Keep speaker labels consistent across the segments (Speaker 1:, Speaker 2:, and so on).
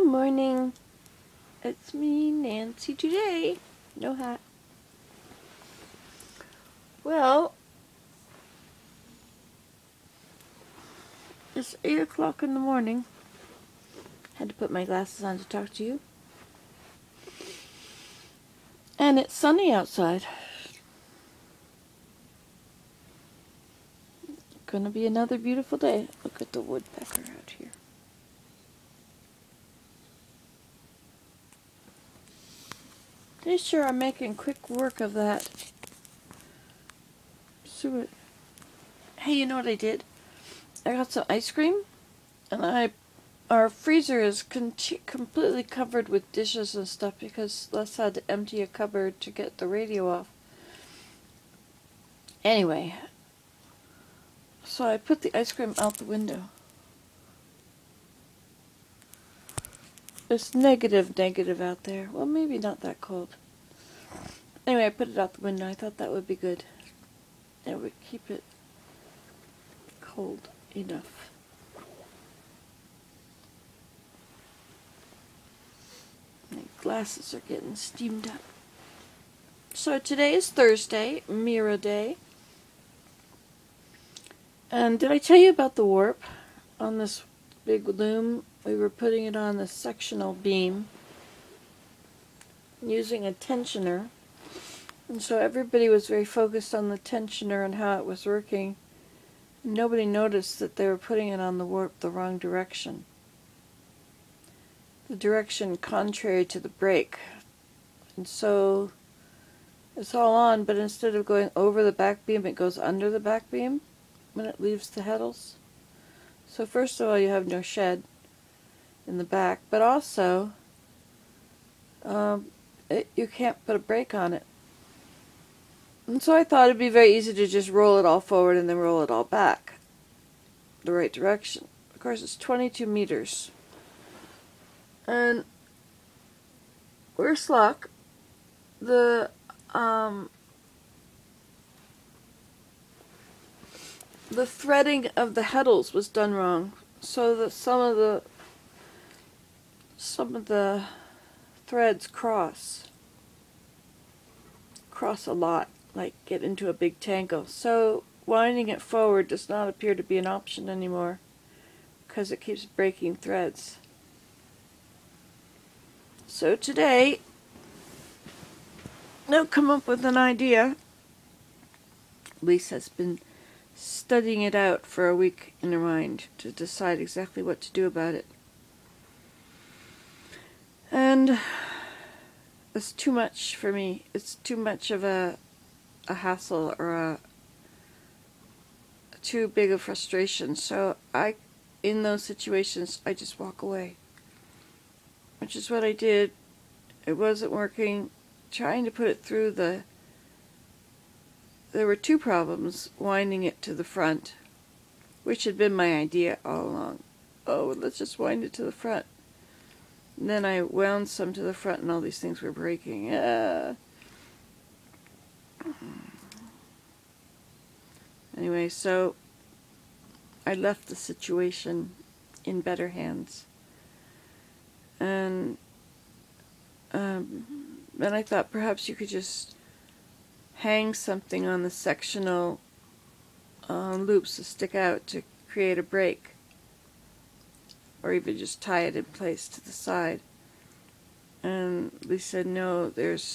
Speaker 1: Good morning. It's me, Nancy, today. No hat. Well, it's 8 o'clock in the morning. Had to put my glasses on to talk to you. And it's sunny outside. Gonna be another beautiful day. Look at the woodpecker out here. They sure are making quick work of that suet. Hey, you know what I did? I got some ice cream, and our freezer is completely covered with dishes and stuff because Les had to empty a cupboard to get the radio off. Anyway, so I put the ice cream out the window. It's negative out there. Well, maybe not that cold. Anyway, I put it out the window. I thought that would be good. It would keep it cold enough. My glasses are getting steamed up. So today is Thursday, Mira Day. And did I tell you about the warp on this big loom? We were putting it on the sectional beam using a tensioner. And so everybody was very focused on the tensioner and how it was working. Nobody noticed that they were putting it on the warp the wrong direction. The direction contrary to the break. And so it's all on, but instead of going over the back beam, it goes under the back beam when it leaves the heddles. So first of all, you have no shed in the back, but also you can't put a brake on it. And so I thought it'd be very easy to just roll it all forward and then roll it all back the right direction. Of course, it's 22 meters. And worse luck, the threading of the heddles was done wrong, so that some of the threads cross a lot, like get into a big tangle. So winding it forward does not appear to be an option anymore because it keeps breaking threads. So today I've come up with an idea. Lisa's been studying it out for a week in her mind to decide exactly what to do about it. And it's too much for me. It's too much of a hassle or too big a frustration. So in those situations, I just walk away. Which is what I did. It wasn't working. Trying to put it through there were two problems. Winding it to the front, which had been my idea all along. Oh, let's just wind it to the front. And then I wound some to the front and all these things were breaking. Anyway, so I left the situation in better hands. And then I thought perhaps you could just hang something on the sectional loops to stick out to create a break. Or even just tie it in place to the side. And Lisa said, no, it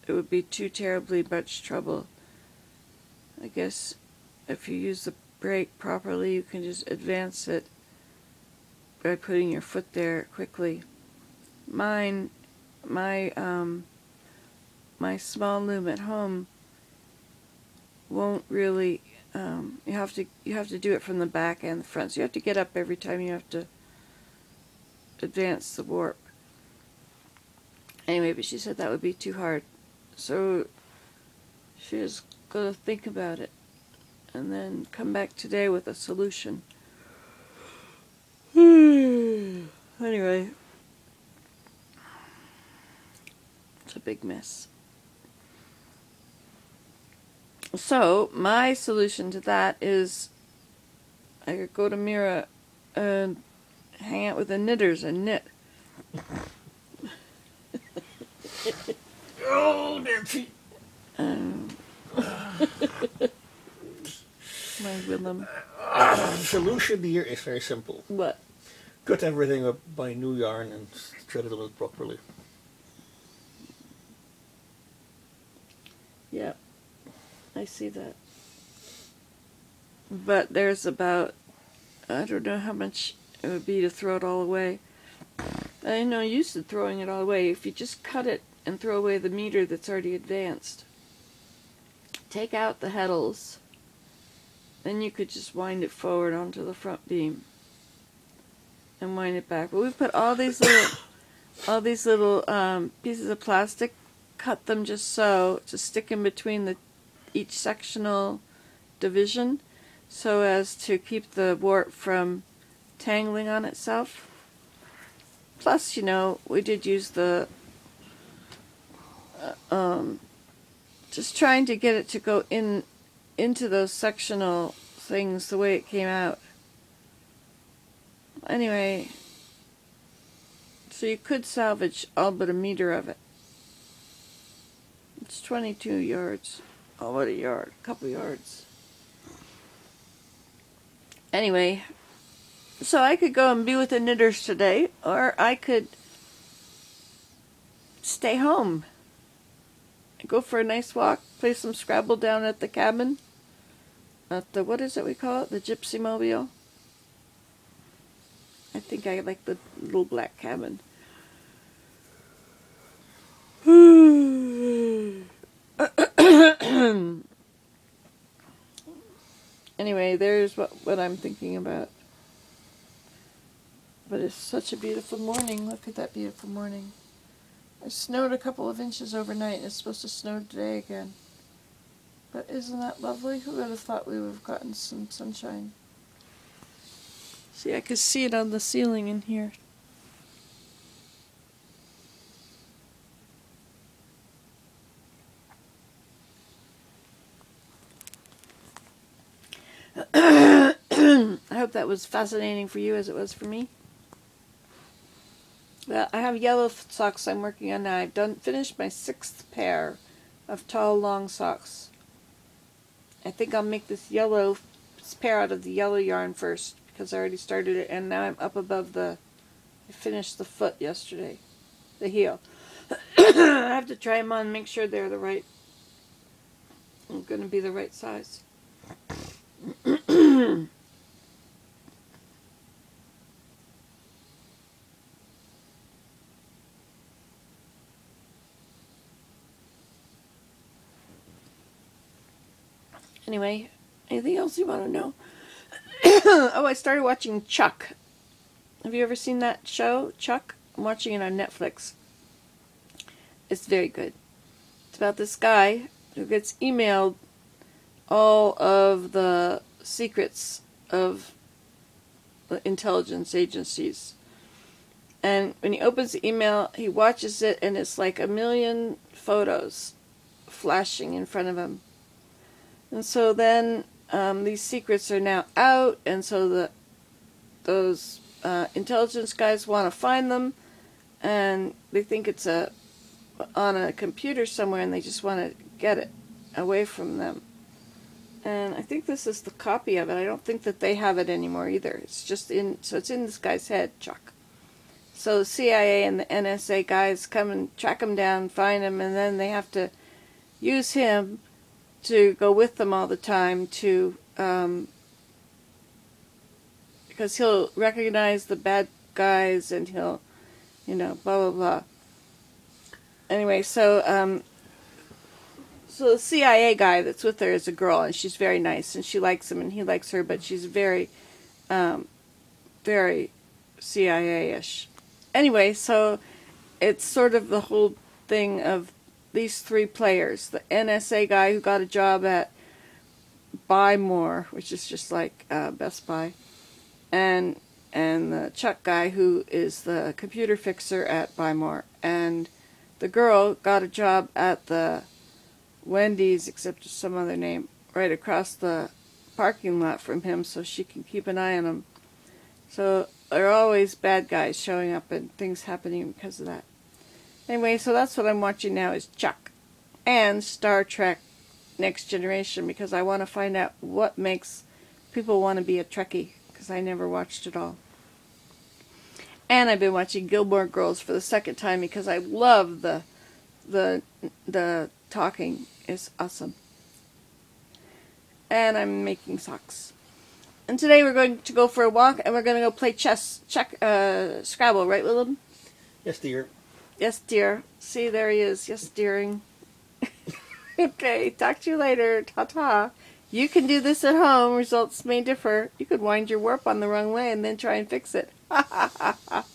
Speaker 1: would be too terribly much trouble. I guess if you use the brake properly, you can just advance it by putting your foot there quickly. My small loom at home won't really. You have to do it from the back and the front. So you have to get up every time you have to advance the warp. Anyway, but she said that would be too hard. So she was going to think about it and then come back today with a solution. Anyway, it's a big mess. So my solution to that is I could go to Mira and hang out with the knitters and knit.
Speaker 2: Oh, Nancy.
Speaker 1: My Willem.
Speaker 2: Solution here is very simple.
Speaker 1: What?
Speaker 2: Cut everything up, buy new yarn, and thread it on it properly.
Speaker 1: Yeah, I see that. But there's about, I don't know how much it would be to throw it all away. I know used to throwing it all away. If you just cut it and throw away the meter that's already advanced, take out the heddles, then you could just wind it forward onto the front beam and wind it back. But we put all these little pieces of plastic, cut them just so to stick in between each sectional division, so as to keep the warp from tangling on itself. Plus, you know, we did use the just trying to get it to go into those sectional things the way it came out. Anyway, so you could salvage all but a meter of it. It's 22 yards. Oh, what a yard. A couple yards. Anyway, so I could go and be with the knitters today, or I could stay home. Go for a nice walk, play some Scrabble down at the cabin. At the, what is it we call it? The Gypsy Mobile? I think I like the little black cabin. Anyway, there's what I'm thinking about. But it's such a beautiful morning. Look at that beautiful morning. It snowed a couple of inches overnight, and it's supposed to snow today again. But isn't that lovely? Who would have thought we would have gotten some sunshine? See, I could see it on the ceiling in here. I hope that was fascinating for you as it was for me. Well, I have yellow socks I'm working on now. I've finished my 6th pair of tall, long socks. I think I'll make this pair out of the yellow yarn first, because I already started it, and now I'm up above I finished the foot yesterday, the heel. I have to try them on and make sure they're going to be the right size. Anyway, anything else you want to know? Oh, I started watching Chuck. Have you ever seen that show, Chuck? I'm watching it on Netflix. It's very good. It's about this guy who gets emailed all of the secrets of the intelligence agencies. And when he opens the email, he watches it, and it's like a million photos flashing in front of him. And so then these secrets are now out, and so those intelligence guys want to find them, and they think it's on a computer somewhere, and they just want to get it away from them. And I think this is the copy of it. I don't think that they have it anymore either. It's just so it's in this guy's head, Chuck. So the CIA and the NSA guys come and track him down, find him, and then they have to use him to go with them all the time because he'll recognize the bad guys, and he'll, blah, blah, blah. Anyway, so the CIA guy that's with her is a girl, and she's very nice, and she likes him, and he likes her, but she's very, very CIA-ish. Anyway, so it's sort of the whole thing of these 3 players. The NSA guy who got a job at Buy More, which is just like Best Buy, and the Chuck guy who is the computer fixer at Buy More, and the girl got a job at the Wendy's, except some other name, right across the parking lot from him, so she can keep an eye on him. So there are always bad guys showing up and things happening because of that. Anyway, so that's what I'm watching now is Chuck and Star Trek Next Generation, because I want to find out what makes people want to be a Trekkie, because I never watched it all. And I've been watching Gilmore Girls for the second time because I love the talking is awesome. And I'm making socks. And today we're going to go for a walk and we're going to go play chess, Scrabble, right, Willem?
Speaker 2: Yes, dear.
Speaker 1: Yes, dear. See, there he is. Yes, dearing. Okay, talk to you later. Ta-ta. You can do this at home. Results may differ. You could wind your warp on the wrong way and then try and fix it. Ha ha ha ha.